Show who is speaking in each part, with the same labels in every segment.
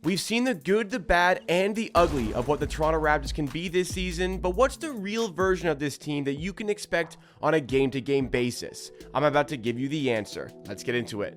Speaker 1: We've seen the good, the bad, and the ugly of what the Toronto Raptors can be this season, but what's the real version of this team that you can expect on a game-to-game basis? I'm about to give you the answer. Let's get into it.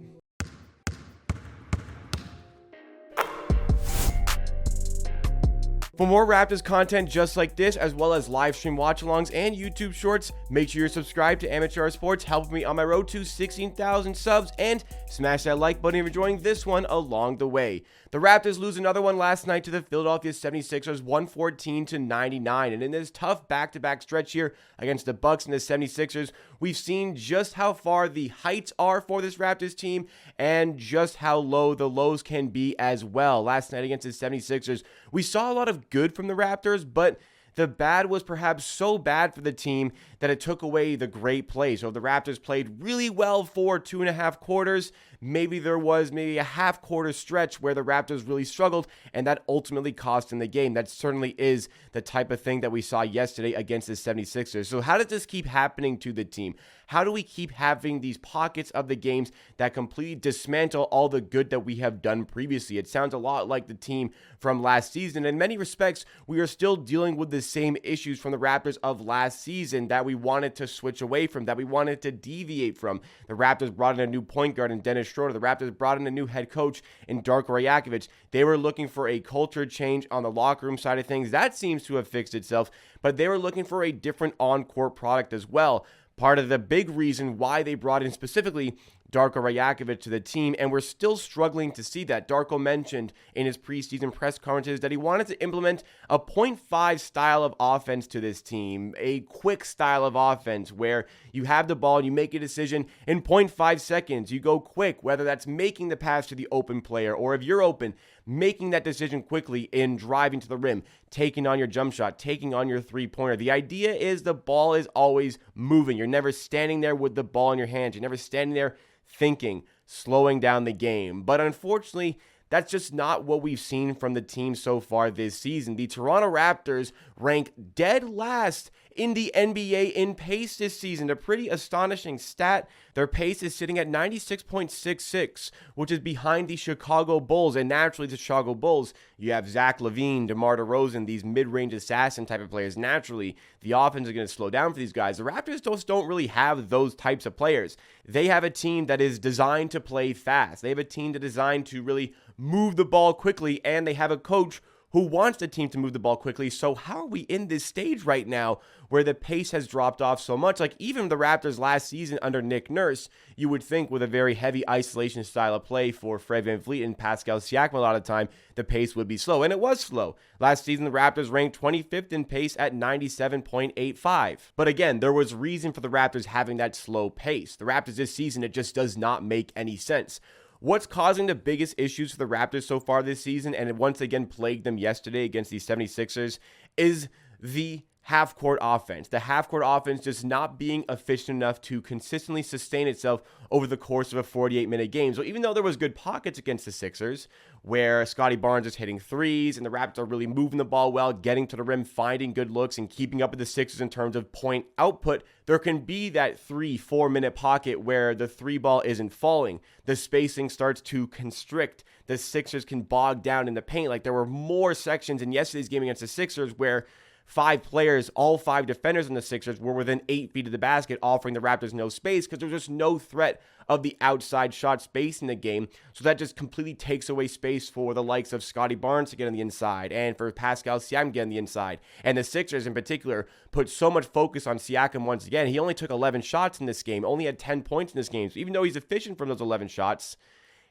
Speaker 1: For more Raptors content just like this, as well as live stream watch-alongs and YouTube shorts, make sure you're subscribed to Amateur Sports, helping me on my road to 16,000 subs, and smash that like button if you're enjoying this one along the way. The Raptors lose another one last night to the Philadelphia 76ers, 114-99, and in this tough back-to-back stretch here against the Bucks and the 76ers, we've seen just how far the heights are for this Raptors team and just how low the lows can be as well. Last night against the 76ers, we saw a lot of good from the Raptors, but the bad was perhaps so bad for the team that it took away the great play. So if the Raptors played really well for 2.5 quarters, maybe there was a half quarter stretch where the Raptors really struggled, and that ultimately cost them the game. That certainly is the type of thing that we saw yesterday against the 76ers. So how does this keep happening to the team? How do we keep having these pockets of the games that completely dismantle all the good that we have done previously? It sounds a lot like the team from last season. In many respects, we are still dealing with the same issues from the Raptors of last season that we wanted to switch away from, that we wanted to deviate from. The Raptors brought in a new point guard in Dennis Schroeder. The Raptors brought in a new head coach in Darko Rajakovic. They were looking for a culture change on the locker room side of things. That seems to have fixed itself, but they were looking for a different on-court product as well. Part of the big reason why they brought in specifically Darko Rajakovic to the team, and we're still struggling to see that. Darko mentioned in his preseason press conferences that he wanted to implement a 0.5 style of offense to this team, a quick style of offense where you have the ball and you make a decision in 0.5 seconds. You go quick, whether that's making the pass to the open player or if you're open, making that decision quickly in driving to the rim, taking on your jump shot, taking on your three-pointer. The idea is the ball is always moving. You're never standing there with the ball in your hands. You're never standing there thinking, slowing down the game. But unfortunately, that's just not what we've seen from the team so far this season. The Toronto Raptors rank dead last in the NBA in pace this season. A pretty astonishing stat. Their pace is sitting at 96.66, which is behind the Chicago Bulls. And naturally, the Chicago Bulls, you have Zach LaVine, DeMar DeRozan, these mid-range assassin type of players. Naturally, the offense is going to slow down for these guys. The Raptors just don't really have those types of players. They have a team that is designed to play fast. They have a team that is designed to really move the ball quickly, and they have a coach who wants the team to move the ball quickly. So how are we in this stage right now where the pace has dropped off so much? Like even the Raptors last season under Nick Nurse, you would think with a very heavy isolation style of play for Fred VanVleet and Pascal Siakam a lot of the time, the pace would be slow. And it was slow. Last season, the Raptors ranked 25th in pace at 97.85. But again, there was reason for the Raptors having that slow pace. The Raptors this season, it just does not make any sense. What's causing the biggest issues for the Raptors so far this season, and it once again plagued them yesterday against the 76ers, is the half-court offense. The half-court offense just not being efficient enough to consistently sustain itself over the course of a 48-minute game. So even though there was good pockets against the Sixers, where Scotty Barnes is hitting threes and the Raptors are really moving the ball well, getting to the rim, finding good looks, and keeping up with the Sixers in terms of point output, there can be that 3-4 minute pocket where the three ball isn't falling. The spacing starts to constrict. The Sixers can bog down in the paint. Like there were more sections in yesterday's game against the Sixers where 5 players, all 5 defenders in the Sixers were within 8 feet of the basket, offering the Raptors no space because there's just no threat of the outside shot space in the game. So that just completely takes away space for the likes of Scotty Barnes to get on the inside and for Pascal Siakam to get on the inside. And the Sixers in particular put so much focus on Siakam once again. He only took 11 shots in this game, only had 10 points in this game. So even though he's efficient from those 11 shots,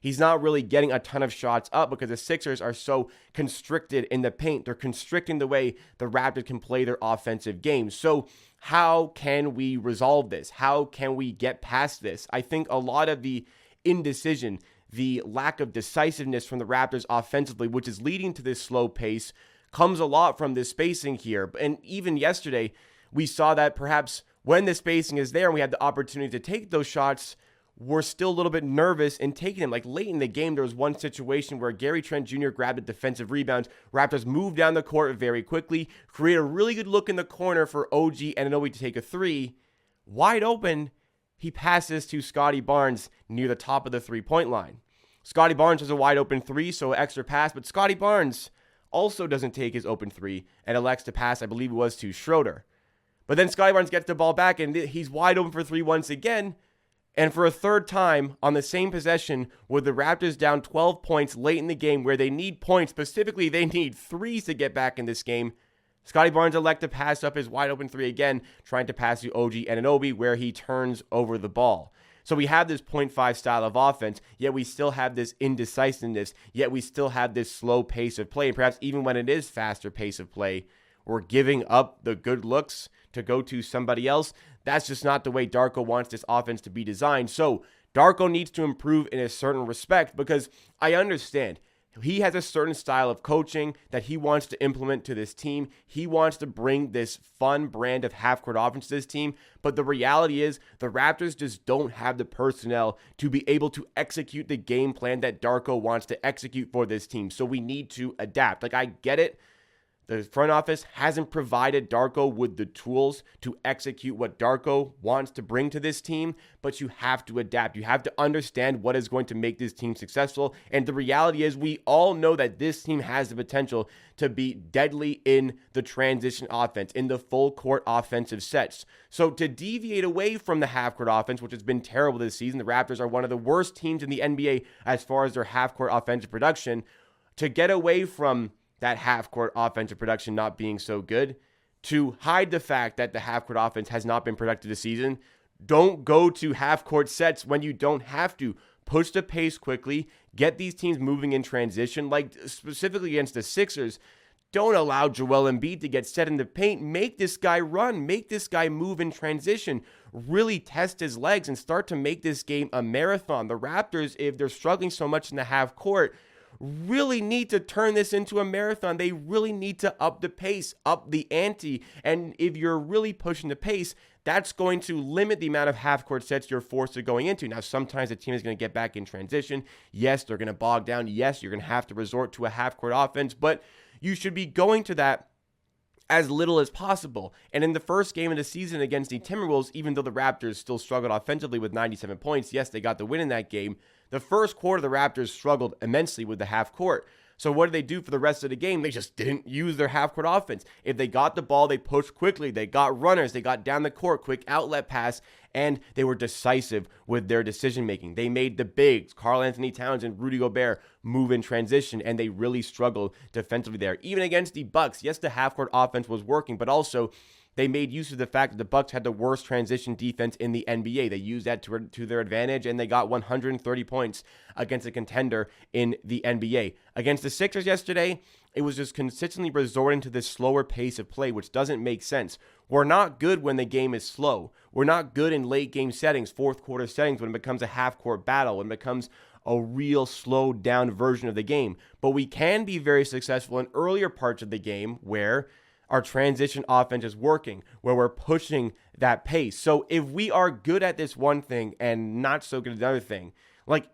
Speaker 1: he's not really getting a ton of shots up because the Sixers are so constricted in the paint. They're constricting the way the Raptors can play their offensive game. So how can we resolve this? How can we get past this? I think a lot of the indecision, the lack of decisiveness from the Raptors offensively, which is leading to this slow pace, comes a lot from this spacing here. And even yesterday, we saw that perhaps when the spacing is there and we had the opportunity to take those shots, we're still a little bit nervous in taking them. Like late in the game, there was one situation where Gary Trent Jr. grabbed a defensive rebound. Raptors moved down the court very quickly, create a really good look in the corner for OG Anunoby to take a three. Wide open, he passes to Scotty Barnes near the top of the three-point line. Scotty Barnes has a wide open three, so extra pass, but Scotty Barnes also doesn't take his open three and elects to pass, I believe it was to Schroeder. But then Scotty Barnes gets the ball back and he's wide open for three once again. And for a third time on the same possession with the Raptors down 12 points late in the game where they need points, specifically they need threes to get back in this game, Scotty Barnes elects to pass up his wide open three again, trying to pass to OG Anunoby where he turns over the ball. So we have this 0.5 style of offense, yet we still have this indecisiveness, yet we still have this slow pace of play. And perhaps even when it is faster pace of play, we're giving up the good looks to go to somebody else. That's just not the way Darko wants this offense to be designed. So Darko needs to improve in a certain respect, because I understand he has a certain style of coaching that he wants to implement to this team. He wants to bring this fun brand of half-court offense to this team. But the reality is the Raptors just don't have the personnel to be able to execute the game plan that Darko wants to execute for this team. So we need to adapt. Like, I get it. The front office hasn't provided Darko with the tools to execute what Darko wants to bring to this team, but you have to adapt. You have to understand what is going to make this team successful. And the reality is we all know that this team has the potential to be deadly in the transition offense, in the full court offensive sets. So to deviate away from the half court offense, which has been terrible this season, the Raptors are one of the worst teams in the NBA as far as their half court offensive production. To get away from that half-court offensive production not being so good, to hide the fact that the half-court offense has not been productive this season, don't go to half-court sets when you don't have to. Push the pace quickly, get these teams moving in transition, like specifically against the Sixers. Don't allow Joel Embiid to get set in the paint. Make this guy run. Make this guy move in transition. Really test his legs and start to make this game a marathon. The Raptors, if they're struggling so much in the half-court, really need to turn this into a marathon. They really need to up the pace, up the ante. And if you're really pushing the pace, that's going to limit the amount of half-court sets you're forced to going into. Now, sometimes the team is going to get back in transition. Yes, they're going to bog down. Yes, you're going to have to resort to a half-court offense, but you should be going to that as little as possible. And in the first game of the season against the Timberwolves, even though the Raptors still struggled offensively with 97 points, yes, they got the win in that game. The first quarter, the Raptors struggled immensely with the half court. So what did they do for the rest of the game? They just didn't use their half-court offense. If they got the ball, they pushed quickly. They got runners. They got down the court, quick outlet pass, and they were decisive with their decision-making. They made the bigs, Karl Anthony Towns and Rudy Gobert, move in transition, and they really struggled defensively there. Even against the Bucks, yes, the half-court offense was working, but also they made use of the fact that the Bucks had the worst transition defense in the NBA. They used that to their advantage, and they got 130 points against a contender in the NBA. Against the Sixers yesterday, it was just consistently resorting to this slower pace of play, which doesn't make sense. We're not good when the game is slow. We're not good in late game settings, fourth quarter settings, when it becomes a half-court battle, when it becomes a real slowed down version of the game. But we can be very successful in earlier parts of the game where our transition offense is working, where we're pushing that pace. So if we are good at this one thing and not so good at another thing, like,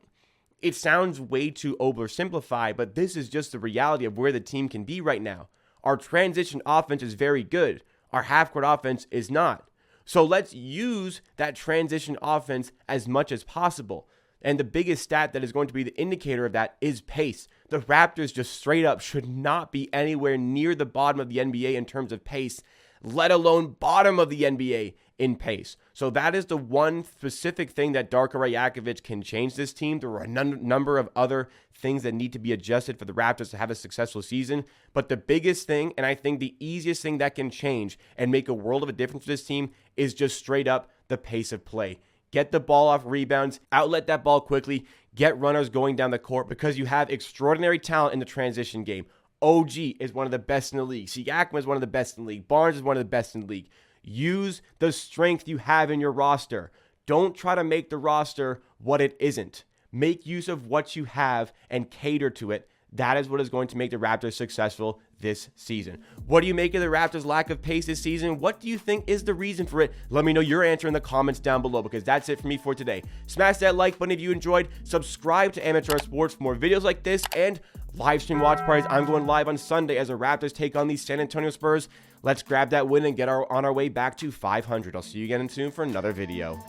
Speaker 1: it sounds way too oversimplified, but this is just the reality of where the team can be right now. Our transition offense is very good. Our half-court offense is not. So let's use that transition offense as much as possible. And the biggest stat that is going to be the indicator of that is pace. The Raptors just straight up should not be anywhere near the bottom of the NBA in terms of pace, let alone bottom of the NBA in pace. So that is the one specific thing that Darko Rajakovic can change this team. There are a number of other things that need to be adjusted for the Raptors to have a successful season. But the biggest thing, and I think the easiest thing that can change and make a world of a difference for this team, is just straight up the pace of play. Get the ball off rebounds, outlet that ball quickly, get runners going down the court, because you have extraordinary talent in the transition game. OG is one of the best in the league. Siakam is one of the best in the league. Barnes is one of the best in the league. Use the strength you have in your roster. Don't try to make the roster what it isn't. Make use of what you have and cater to it. That is what is going to make the Raptors successful this season. What do you make of the Raptors' lack of pace this season? What do you think is the reason for it? Let me know your answer in the comments down below, because that's it for me for today. Smash that like button if you enjoyed. Subscribe to Amateur Sports for more videos like this and live stream watch parties. I'm going live on Sunday as the Raptors take on the San Antonio Spurs. Let's grab that win and get on our way back to 500. I'll see you again soon for another video.